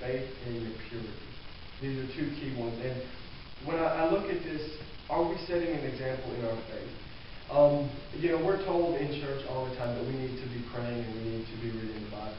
faith and your purity. These are two key ones. And when I look at this, are we setting an example in our faith? We're told in church all the time that we need to be praying and we need to be reading the Bible.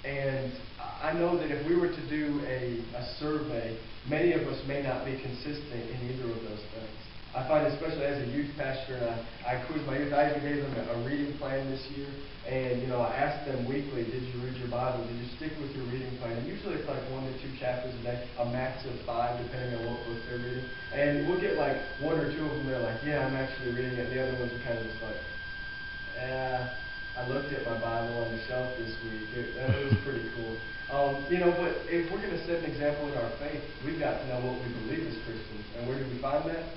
And I know that if we were to do a survey, many of us may not be consistent in either of those things. I find, especially as a youth pastor, I quiz my youth. I even gave them a reading plan this year, and I asked them weekly, did you read your Bible? Did you stick with your reading plan? And usually it's like 1 to 2 chapters a day, a max of 5, depending on what book they're reading. And we'll get like 1 or 2 of them that are like, yeah, I'm actually reading it. The other ones are kind of just like, I looked at my Bible on the shelf this week. That was pretty cool. But if we're going to set an example in our faith, we've got to know what we believe as Christians. And where do we find that?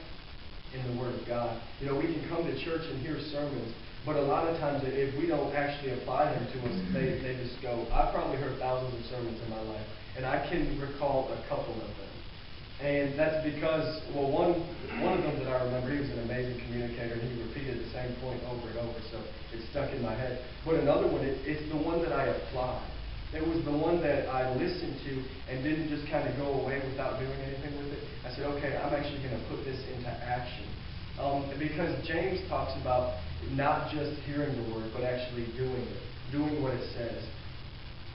In the Word of God. We can come to church and hear sermons, but a lot of times if we don't actually apply them to us, they just go. I've probably heard thousands of sermons in my life, and I can recall a couple of them. And that's because, one of them that I remember, he was an amazing communicator, and he repeated the same point over and over, so it stuck in my head. But another one, it's the one that I applied. It was the one that I listened to and didn't just kind of go away without doing anything with it. I said, okay, I'm actually going to put this into action. Because James talks about not just hearing the word, but actually doing it, doing what it says.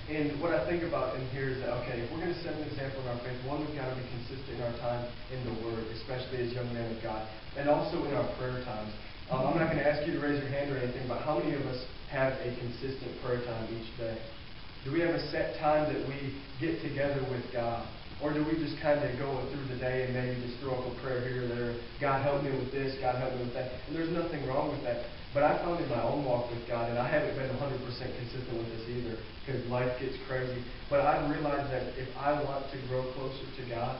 And what I think about in here is that, okay, if we're going to set an example in our faith, one, we've got to be consistent in our time in the Word, especially as young men of God, and also in our prayer times. I'm not going to ask you to raise your hand or anything, but how many of us have a consistent prayer time each day? Do we have a set time that we get together with God? Or do we just kind of go through the day and maybe just throw up a prayer here or there, God help me with this, God help me with that. And there's nothing wrong with that. But I found in my own walk with God, and I haven't been 100% consistent with this either, because life gets crazy. But I've realized that if I want to grow closer to God,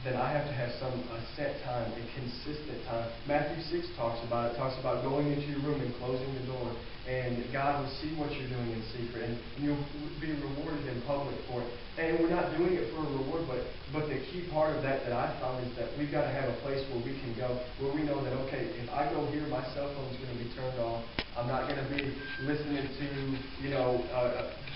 then I have to have a set time, a consistent time. Matthew 6 talks about it. Talks about going into your room and closing the door. And God will see what you're doing in secret. And you'll be rewarded in public for it. And we're not doing it for a reward, but the key part of that I found is that we've got to have a place where we can go, where we know that, okay, if I go here, my cell phone's going to be turned off. I'm not going to be listening to,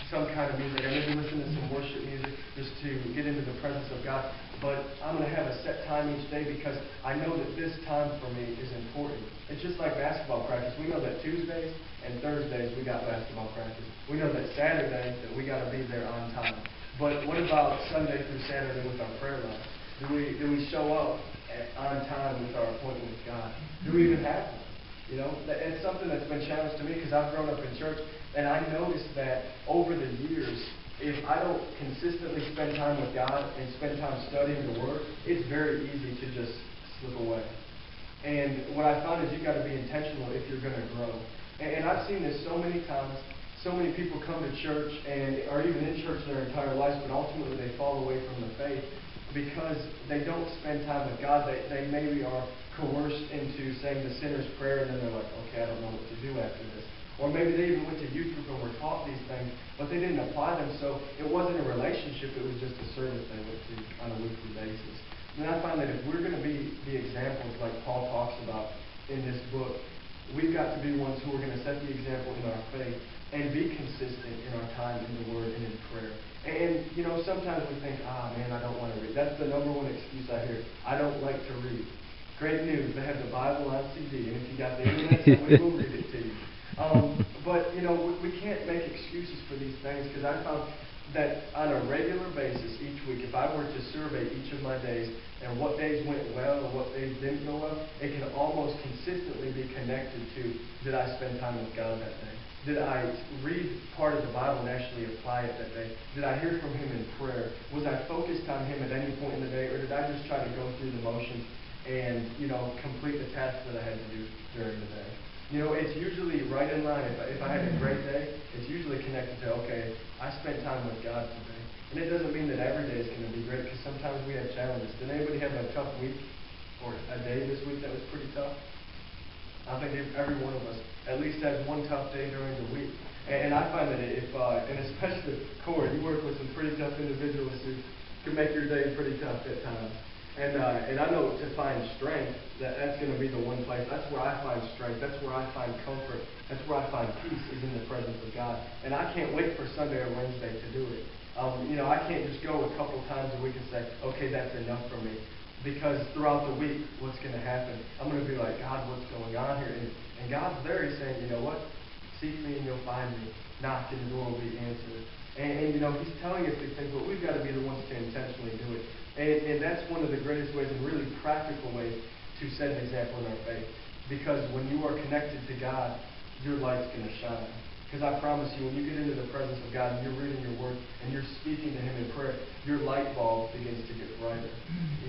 some kind of music. I'm going to be listening to some worship music just to get into the presence of God. But I'm going to have a set time each day because I know that this time for me is important. It's just like basketball practice. We know that Tuesdays and Thursdays we got basketball practice. We know that Saturday that we got to be there on time. But what about Sunday through Saturday with our prayer life? Do we show up on time with our appointment with God? Do we even have one? It's something that's been challenged to me because I've grown up in church, and I noticed that over the years, if I don't consistently spend time with God and spend time studying the Word, it's very easy to just slip away. And what I found is you've got to be intentional if you're going to grow. And I've seen this so many times. So many people come to church and are even in church their entire lives, but ultimately they fall away from the faith because they don't spend time with God. They maybe are coerced into saying the sinner's prayer, and then they're like, okay, I don't know what to do after this. Or maybe they even went to youth group and were taught these things, but they didn't apply them, so it wasn't a relationship, it was just a service they went to on a weekly basis. And I find that if we're going to be the examples like Paul talks about in this book, we've got to be ones who are going to set the example in our faith and be consistent in our time in the Word and in prayer. And, sometimes we think, man, I don't want to read. That's the number one excuse I hear. I don't like to read. Great news, they have the Bible on CD, and if you got the internet, somebody will read it to you. But, we can't make excuses for these things because I found that on a regular basis each week, if I were to survey each of my days and what days went well and what days didn't go well, it can almost consistently be connected to, did I spend time with God that day? Did I read part of the Bible and actually apply it that day? Did I hear from Him in prayer? Was I focused on Him at any point in the day, or did I just try to go through the motions and, complete the tasks that I had to do during the day? It's usually right in line. If I had a great day, it's usually connected to, okay, I spent time with God today. And it doesn't mean that every day is going to be great because sometimes we have challenges. Did anybody have a tough week or a day this week that was pretty tough? I think every one of us at least has one tough day during the week. And I find that and especially Corey, you work with some pretty tough individuals who can make your day pretty tough at times. And I know to find strength, that's going to be the one place. That's where I find strength. That's where I find comfort. That's where I find peace is in the presence of God. And I can't wait for Sunday or Wednesday to do it. I can't just go a couple times a week and say, okay, that's enough for me. Because throughout the week, what's going to happen? I'm going to be like, God, what's going on here? And God's there. He's saying, you know what? Seek me and you'll find me. Knock and the door will be answered. And He's telling us these things, but we've got to be the ones to intentionally do it. And that's one of the greatest ways and really practical ways to set an example in our faith. Because when you are connected to God, your light's going to shine. Because I promise you, when you get into the presence of God and you're reading your word and you're speaking to Him in prayer, your light bulb begins to get brighter.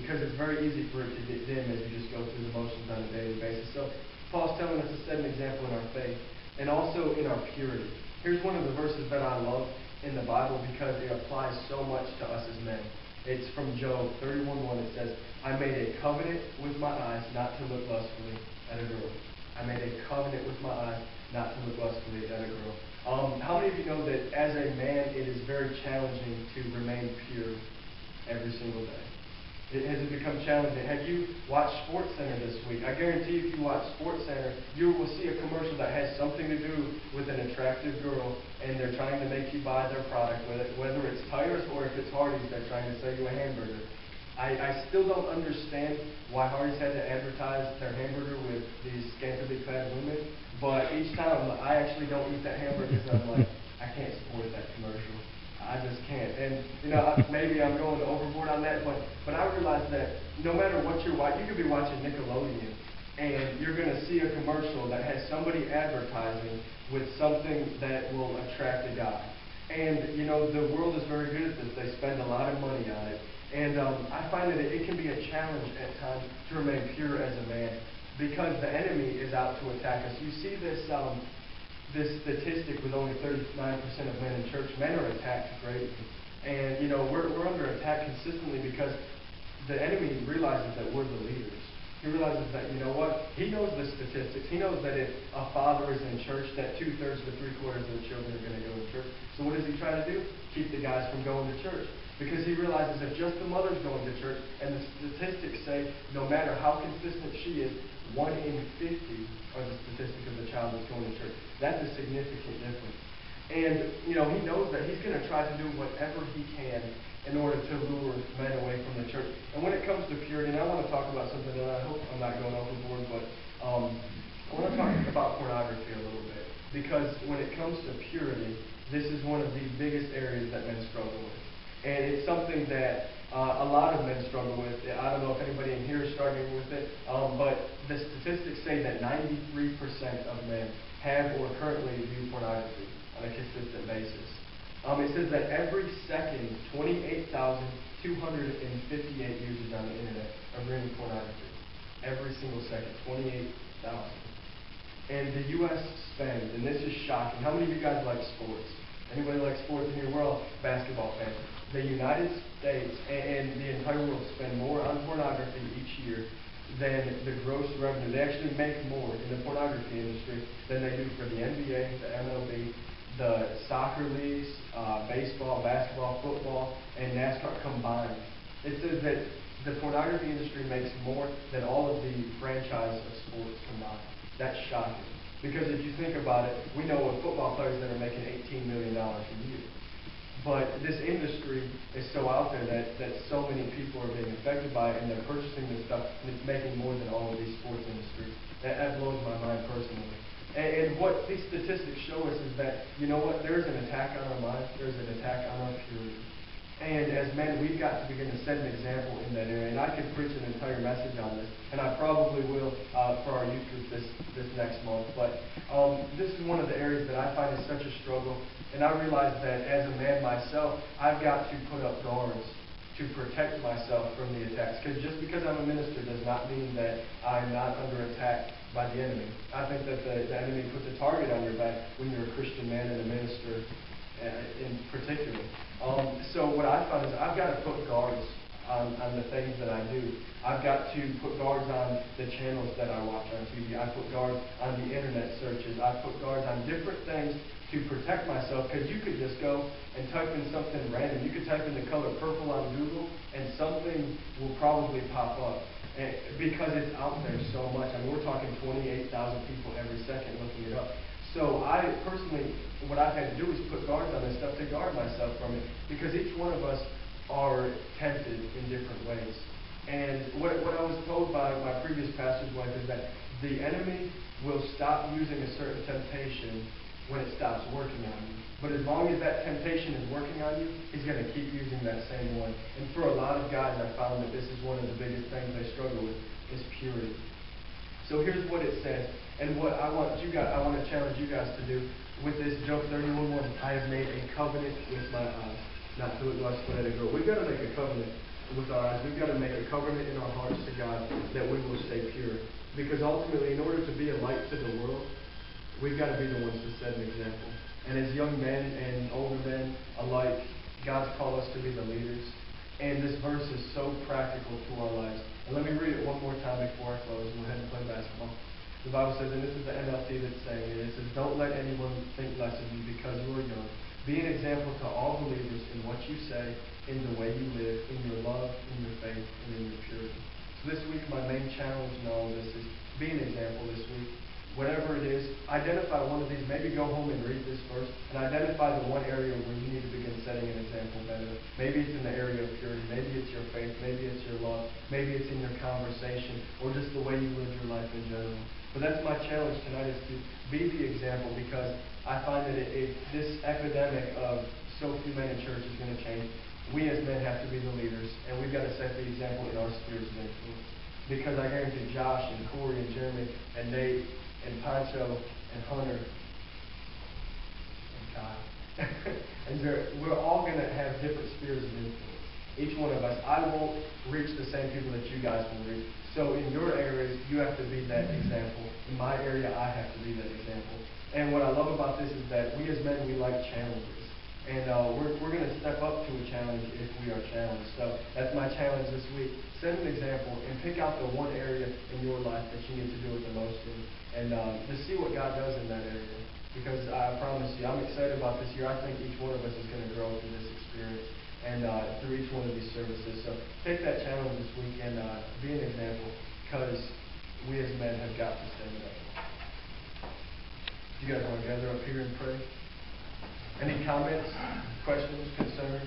Because it's very easy for it to get dim as you just go through the motions on a daily basis. So Paul's telling us to set an example in our faith and also in our purity. Here's one of the verses that I love in the Bible because it applies so much to us as men. It's from Job 31:1. It says, I made a covenant with my eyes not to look lustfully at a girl. I made a covenant with my eyes not to look lustfully at a girl. How many of you know that as a man, it is very challenging to remain pure every single day? Has it become challenging? Have you watched SportsCenter this week? I guarantee if you watch SportsCenter, you will see a commercial that has something to do with an attractive girl, and they're trying to make you buy their product, whether it's tires or if it's Hardee's, they're trying to sell you a hamburger. I still don't understand why Hardee's had to advertise their hamburger with these scantily clad women, but each time I actually don't eat that hamburger because I'm like, I can't support that commercial. I just can't. And, maybe I'm going overboard on that, but I realize that no matter what you're watching, you could be watching Nickelodeon, and you're going to see a commercial that has somebody advertising with something that will attract a guy. And, the world is very good at this. They spend a lot of money on it. And I find that it can be a challenge at times to remain pure as a man because the enemy is out to attack us. You see this statistic with only 39% of men in church. Men are attacked greatly. And, we're under attack consistently because the enemy realizes that we're the leaders. He realizes that, he knows the statistics. He knows that if a father is in church, that 2/3 to 3/4 of the children are going to go to church. So what does he try to do? Keep the guys from going to church. Because he realizes if just the mother's going to church, and the statistics say no matter how consistent she is, 1 in 50 are the statistic of the child that's going to church. That's a significant difference. And, he knows that he's going to try to do whatever he can in order to lure men away from the church. And when it comes to purity, and I want to talk about something that I hope I'm not going overboard, but I want to talk about pornography a little bit. Because when it comes to purity, this is one of the biggest areas that men struggle with. And it's something that a lot of men struggle with. I don't know if anybody in here is struggling with it, but the statistics say that 93% of men have or currently view pornography on a consistent basis. It says that every second, 28,258 users on the internet are viewing pornography. Every single second, 28,000. And the U.S. spends, and this is shocking. How many of you guys like sports? Anybody like sports in here? We're all basketball fans. The United States and the entire world spend more on pornography each year than the gross revenue. They actually make more in the pornography industry than they do for the NBA, the MLB, the soccer leagues, baseball, basketball, football, and NASCAR combined. It says that the pornography industry makes more than all of the franchise of sports combined. That's shocking. Because if you think about it, we know of football players that are making $18 million a year. But this industry is so out there that so many people are being affected by it, and they're purchasing this stuff, and it's making more than all of these sports industries. That blows my mind personally. And what these statistics show us is that, there's an attack on our minds, there's an attack on our purity. And as men, we've got to begin to set an example in that area. And I could preach an entire message on this, and I probably will for our youth group this next month. But this is one of the areas that I find is such a struggle. And I realize that as a man myself, I've got to put up guards to protect myself from the attacks. Because just because I'm a minister does not mean that I'm not under attack by the enemy. I think that the enemy puts a target on your back when you're a Christian man and a minister in particular. So what I found is I've got to put guards on the things that I do. I've got to put guards on the channels that I watch on TV. I put guards on the internet searches. I put guards on different things to protect myself, because you could just go and type in something random. You could type in the color purple on Google and something will probably pop up. Because it's out there so much. I mean, we're talking 28,000 people every second looking it up. So I personally, what I've had to do is put guards on this stuff to guard myself from it, because each one of us are tempted in different ways. And what I was told by my previous pastor's wife is that the enemy will stop using a certain temptation when it stops working on you. But as long as that temptation is working on you, he's going to keep using that same one. And for a lot of guys, I found that this is one of the biggest things they struggle with, is purity. So here's what it says, and what I want to challenge you guys to do with this Job 31:1. I have made a covenant with my eyes, not to look lust, but let it go. We've got to make a covenant with our eyes. We've got to make a covenant in our hearts to God that we will stay pure. Because ultimately, in order to be a light to the world, we've got to be the ones to set an example. And as young men and older men alike, God's called us to be the leaders. And this verse is so practical to our lives. And let me read it one more time before I close, and we'll head and play basketball. The Bible says, and this is the NLT that's saying it, it says, don't let anyone think less of you because you are young. Be an example to all believers in what you say, in the way you live, in your love, in your faith, and in your purity. So this week, my main challenge in all of this is be an example this week. Whatever it is, identify one of these. Maybe go home and read this verse and identify the one area where you need to begin setting an example better. Maybe it's in the area of purity. Maybe it's your faith. Maybe it's your love. Maybe it's in your conversation or just the way you live your life in general. But that's my challenge tonight, is to be the example, because I find that if this epidemic of so few men in church is going to change, we as men have to be the leaders, and we've got to set the example in our spheres of influence. Because I guarantee Josh and Corey and Jeremy and Nate and Pancho and Hunter and Kyle and we're all going to have different spheres of influence. Each one of us. I won't reach the same people that you guys will reach. So in your areas, you have to be that example. In my area, I have to be that example. And what I love about this is that we as men, we like challenges. And we're going to step up to a challenge if we are challenged. So that's my challenge this week. Set an example and pick out the one area in your life that you need to do it the most in. And just see what God does in that area. Because I promise you, I'm excited about this year. I think each one of us is going to grow through this experience and through each one of these services. So take that challenge this week and be an example, because we as men have got to stand up. You guys want to gather up here and pray? Any comments, questions, concerns?